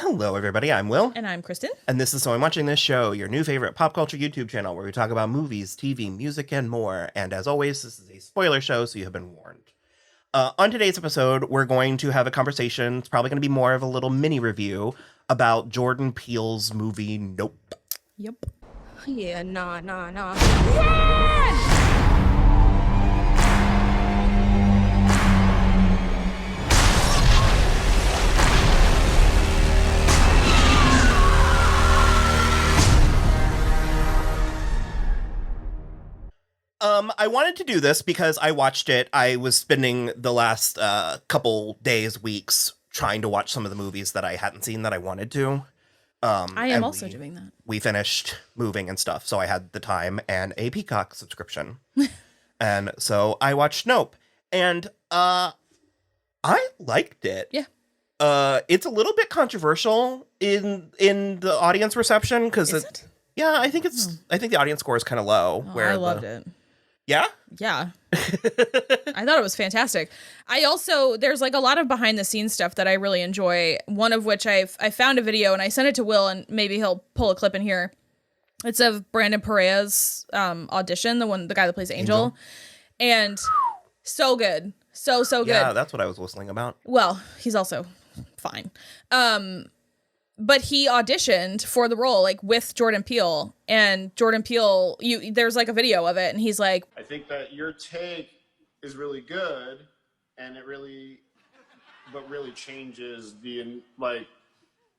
Hello, everybody. I'm Will. And I'm Kristen. And this is So I'm Watching This Show, your new favorite pop culture YouTube channel where we talk about movies, TV, music, and more. And as always, this is a spoiler show, so you have been warned. On today's episode, we're going to have a conversation. It's probably going to be more of a little mini review about Jordan Peele's movie Nope. Yep. Yeah, nah. Run! I wanted to do this because I watched it. I was spending the last couple days, weeks, trying to watch some of the movies that I hadn't seen that I wanted to. I am also doing that. We finished moving and stuff, so I had the time and a Peacock subscription. And so I watched Nope. And I liked it. Yeah. It's a little bit controversial in the audience reception because it? Yeah, I think I think the audience score is kind of low. Oh, I loved it. Yeah? Yeah. I thought it was fantastic. There's like a lot of behind the scenes stuff that I really enjoy. One of which I found a video and I sent it to Will and maybe he'll pull a clip in here. It's of Brandon Perea's audition, the guy that plays Angel. And so good. So good. Yeah, that's what I was whistling about. Well, he's also fine. But he auditioned for the role, like, with Jordan Peele. And Jordan Peele, there's, like, a video of it, and he's like... I think that your take is really good, and it really changes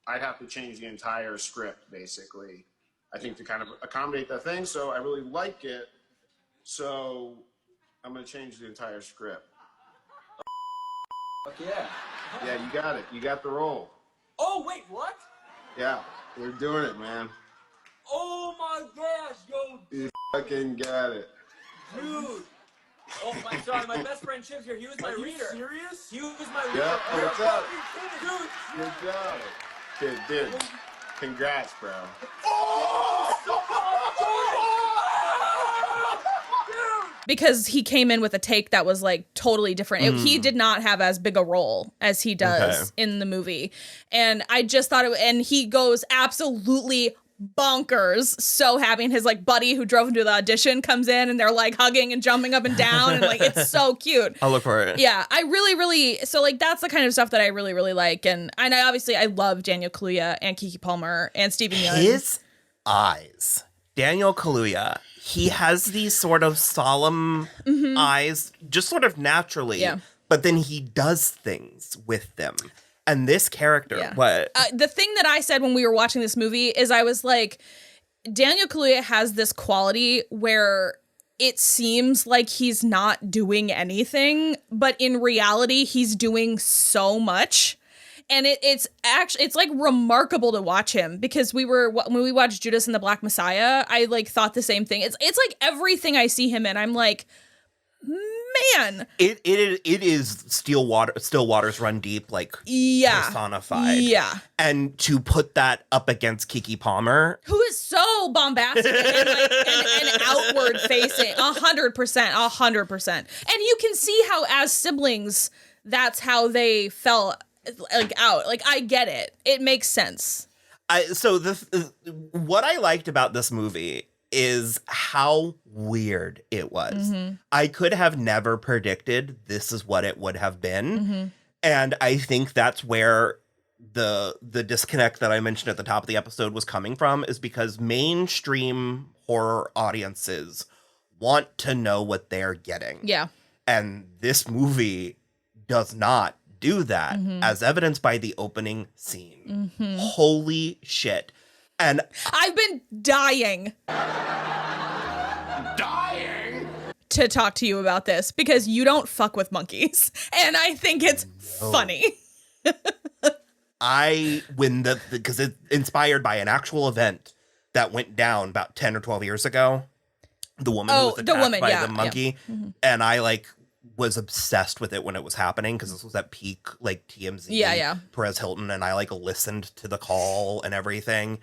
I'd have to change the entire script, basically. I think to kind of accommodate that thing, so I really like it, so I'm going to change the entire script. Fuck yeah. Yeah, you got it. You got the role. Oh, wait, what? Yeah, we're doing it, man. Oh my gosh, yo. You fucking got it. Dude. Oh my, sorry, my best friend Chip's here. He was my reader. Serious? He was my reader. Yeah, what's up? Dude. Good job. Dude, congrats, bro. Because he came in with a take that was like totally different. He did not have as big a role as he does in the movie. And I just thought and he goes absolutely bonkers. So having his like buddy who drove him to the audition comes in and they're like hugging and jumping up and down. And like, it's so cute. I'll look for it. Yeah. I really, so like, that's the kind of stuff that I really like. And I love Daniel Kaluuya and Keke Palmer and Stephen Yeun. His eyes. Daniel Kaluuya. He has these sort of solemn eyes, just sort of naturally. Yeah. But then he does things with them. And this character, what? The thing that I said when we were watching this movie is I was like, Daniel Kaluuya has this quality where it seems like he's not doing anything, but in reality, he's doing so much. And it's like remarkable to watch him because when we watched Judas and the Black Messiah, I like thought the same thing. It's like everything I see him in, I'm like, man. It is still waters run deep, like personified. Yeah. And to put that up against Keke Palmer, who is so bombastic and outward facing, 100%. And you can see how as siblings, that's how they felt. Like out, like I get it. It makes sense. What I liked about this movie is how weird it was. I could have never predicted this is what it would have been, and I think that's where the disconnect that I mentioned at the top of the episode was coming from, is because mainstream horror audiences want to know what they're getting. Yeah, and this movie does not do that, as evidenced by the opening scene. Holy shit. And I've been dying to talk to you about this because you don't fuck with monkeys. And I think it's funny. Because it's inspired by an actual event that went down about 10 or 12 years ago. The woman who was attacked by the monkey. Yeah. And I was obsessed with it when it was happening because this was at peak TMZ. Perez Hilton, and I listened to the call and everything.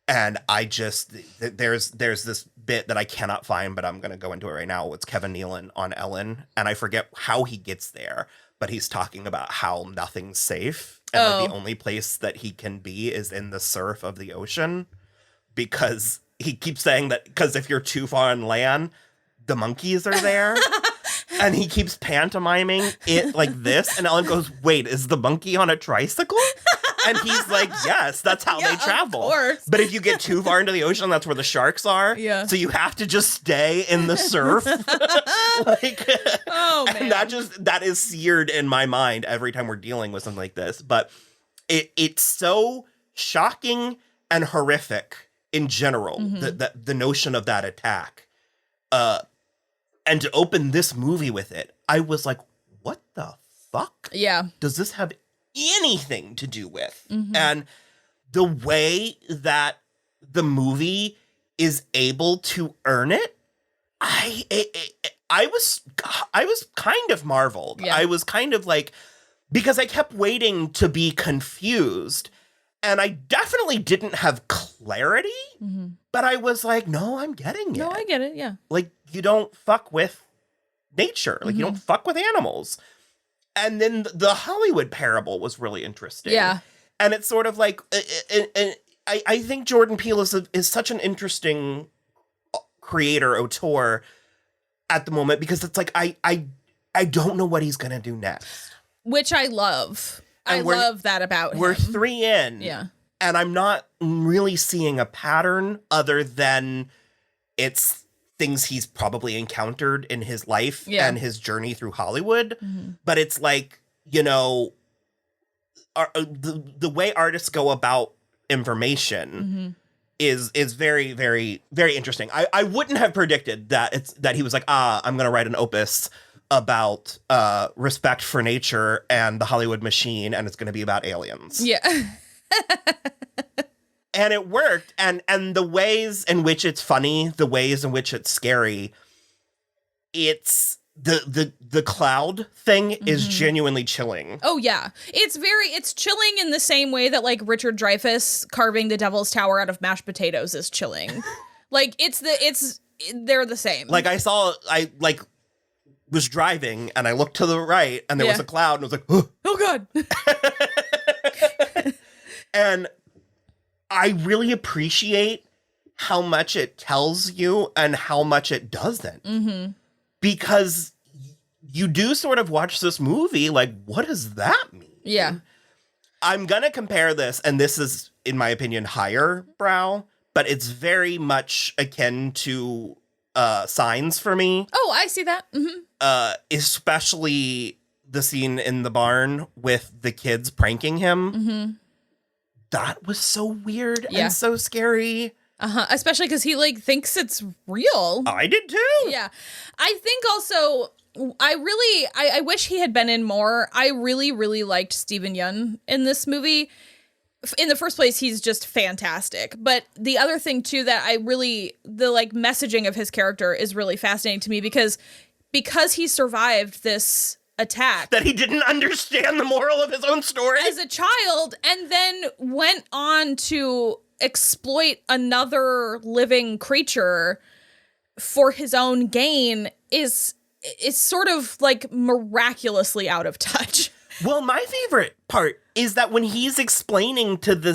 And I just there's this bit that I cannot find, but I'm gonna go into it right now. It's Kevin Nealon on Ellen, and I forget how he gets there, but he's talking about how nothing's safe. And like the only place that he can be is in the surf of the ocean, because he keeps saying that because if you're too far on land, the monkeys are there. And he keeps pantomiming it like this. And Ellen goes, wait, is the monkey on a tricycle? And he's like, yes, that's how they travel. Of course. But if you get too far into the ocean, that's where the sharks are. Yeah. So you have to just stay in the surf. Like, oh, man. And that is seared in my mind every time we're dealing with something like this. But it's so shocking and horrific in general, the notion of that attack. And to open this movie with it, I was like, what the fuck? Yeah. Does this have anything to do with? And the way that the movie is able to earn it, I was kind of marveled. Yeah. I was kind of like, because I kept waiting to be confused, and I definitely didn't have clarity, but I was like, no, I'm getting it. No, I get it, yeah. Like, you don't fuck with nature. Like, you don't fuck with animals. And then the Hollywood parable was really interesting. Yeah. And it's sort of like, I think Jordan Peele is such an interesting creator, auteur at the moment, because it's like, I don't know what he's going to do next. Which I love. I love that about him. We're 3 in. Yeah. And I'm not really seeing a pattern other than it's things he's probably encountered in his life and his journey through Hollywood. But it's like, you know, the way artists go about information is very, very, very interesting. I wouldn't have predicted that he was like, I'm going to write an opus about respect for nature and the Hollywood machine, and it's going to be about aliens. Yeah. And it worked, and the ways in which it's funny, the ways in which it's scary, it's the cloud thing is genuinely chilling. Oh yeah. It's chilling in the same way that like Richard Dreyfuss carving the Devil's Tower out of mashed potatoes is chilling. Like they're the same. Like I was driving and I looked to the right and there was a cloud and I was like, oh God. And I really appreciate how much it tells you and how much it doesn't. Because you do sort of watch this movie like, what does that mean? Yeah. I'm going to compare this, and this is, in my opinion, higher brow, but it's very much akin to Signs for me. Oh, I see that. Especially the scene in the barn with the kids pranking him. That was so weird and so scary. Especially because he like thinks it's real. I did too. Yeah. I think also I wish he had been in more. I really, really liked Steven Yeun in this movie. In the first place, he's just fantastic. But the other thing too that the like messaging of his character is really fascinating to me because he survived this attack. That he didn't understand the moral of his own story. As a child, and then went on to exploit another living creature for his own gain is sort of like miraculously out of touch. Well, my favorite part is that when he's explaining to the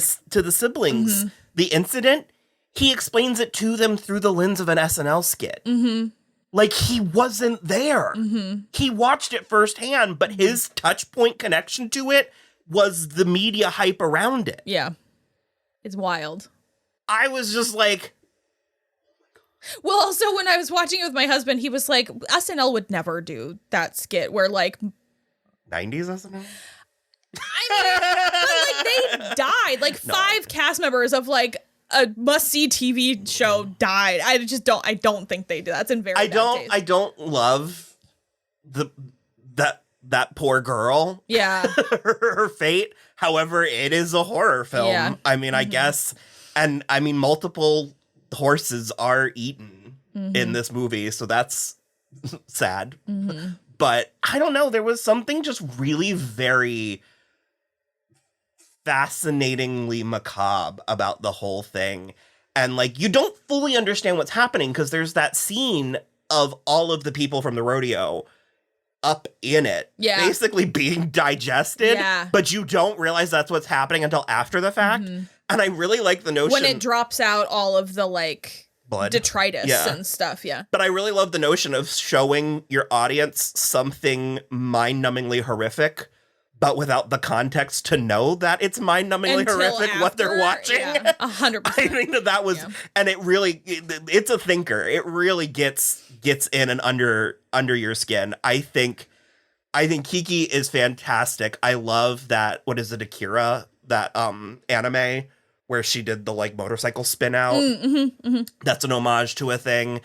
siblings the incident, he explains it to them through the lens of an SNL skit. Like he wasn't there. He watched it firsthand, but his touch point connection to it was the media hype around it. Yeah. It's wild. I was just like... Well, also, when I was watching it with my husband, he was like, SNL would never do that skit where, like... 90s SNL? I mean, but, like, they died. Like, 5 cast members of, like, a must-see TV show died. I don't think they do. That's in very bad taste. I don't love that poor girl. Yeah. her fate. However, it is a horror film. Yeah. I mean, I guess, and I mean, multiple horses are eaten in this movie, so that's sad. But I don't know, there was something just really very fascinatingly macabre about the whole thing. And like, you don't fully understand what's happening because there's that scene of all of the people from the rodeo up in it, basically being digested, but you don't realize that's what's happening until after the fact. And I really like the notion when it drops out all of the like blood, detritus and stuff. But I really love the notion of showing your audience something mind-numbingly horrific, but without the context to know that it's mind-numbingly horrific what they're watching. 100%. I think that was, and it really, it's a thinker. It really gets in and under your skin. I think Kiki is fantastic. I love that. What is it, Akira? That anime where she did the like motorcycle spin out. That's an homage to a thing.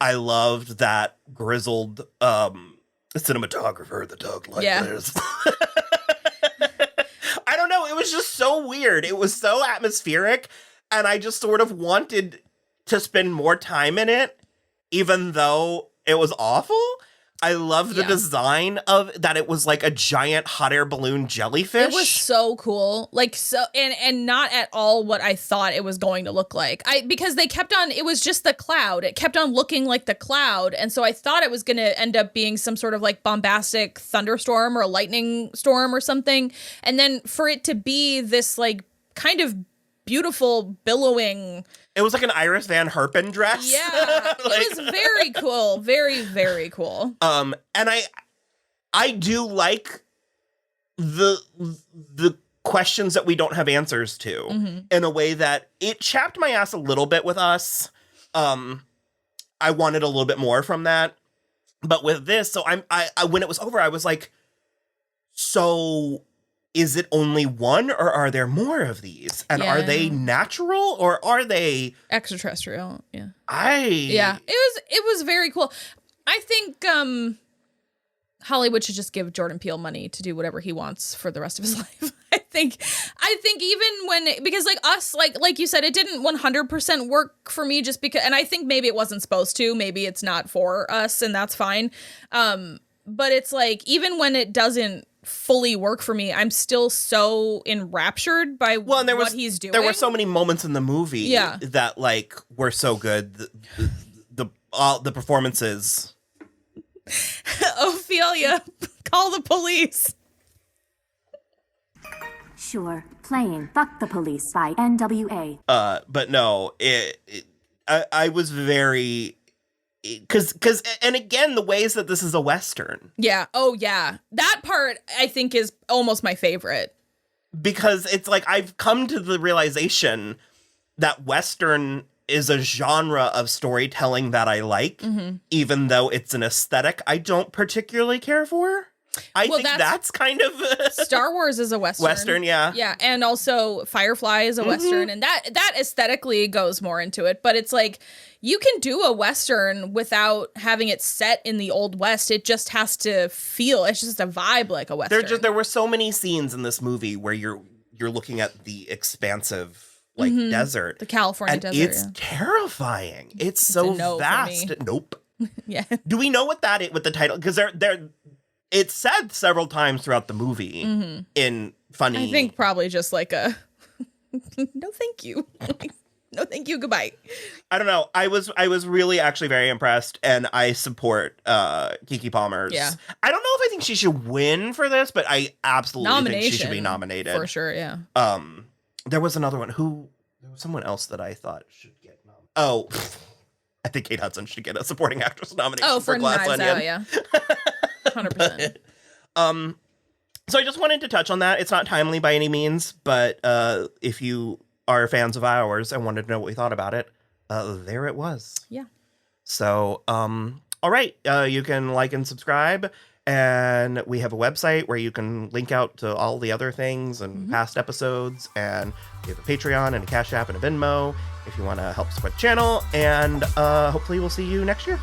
I loved that grizzled cinematographer, the dog like this. I don't know. It was just so weird. It was so atmospheric. And I just sort of wanted to spend more time in it, even though it was awful. I love the design of that. It was like a giant hot air balloon jellyfish. It was so cool. Like, so, and not at all what I thought it was going to look like. Because they kept on, it was just the cloud. It kept on looking like the cloud. And so I thought it was going to end up being some sort of like bombastic thunderstorm or a lightning storm or something. And then for it to be this like kind of beautiful billowing. It was like an Iris Van Herpen dress. Yeah, it was very cool. Very, very cool. And I do like the questions that we don't have answers to in a way that it chapped my ass a little bit with Us. I wanted a little bit more from that. But with this, so I when it was over, I was like, so is it only one, or are there more of these? And are they natural, or are they extraterrestrial? Yeah. It was very cool. I think Hollywood should just give Jordan Peele money to do whatever he wants for the rest of his life. I think even when, because like Us, like you said, it didn't 100% work for me just because, and I think maybe it wasn't supposed to, maybe it's not for us, and that's fine. But it's like, even when it doesn't fully work for me, I'm still so enraptured by what he's doing. There were so many moments in the movie that like were so good. The performances. Ophelia, call the police. Sure, playing Fuck the Police by NWA. But no, I was very, because and again, the ways that this is a Western. Yeah. Oh, yeah. That part, I think, is almost my favorite. Because it's like, I've come to the realization that Western is a genre of storytelling that I like, even though it's an aesthetic I don't particularly care for. I think that's kind of Star Wars is a Western. Western, yeah. Yeah, and also Firefly is a Western, and that aesthetically goes more into it, but it's like, you can do a Western without having it set in the Old West. It just has to feel, it's just a vibe like a Western. There were so many scenes in this movie where you're looking at the expansive like desert. The California and desert. It's terrifying. It's so vast. Nope. Yeah. Do we know what that is with the title? Because it's said several times throughout the movie in funny. I think probably just like a no thank you. No thank you, goodbye. I don't know. I was really actually very impressed, and I support Keke Palmer's. Yeah. I don't know if I think she should win for this, but I absolutely think she should be nominated. For sure, yeah. There was another one. There was someone else that I thought should get nominated. Oh, I think Kate Hudson should get a supporting actress nomination for Glass Onion. Out, yeah. 100%. So I just wanted to touch on that. It's not timely by any means, but if you are fans of ours and wanted to know what we thought about it, there it was. Yeah. So, all right. You can like and subscribe, and we have a website where you can link out to all the other things and past episodes, and we have a Patreon and a Cashapp and a Venmo if you want to help support the channel, and hopefully we'll see you next year.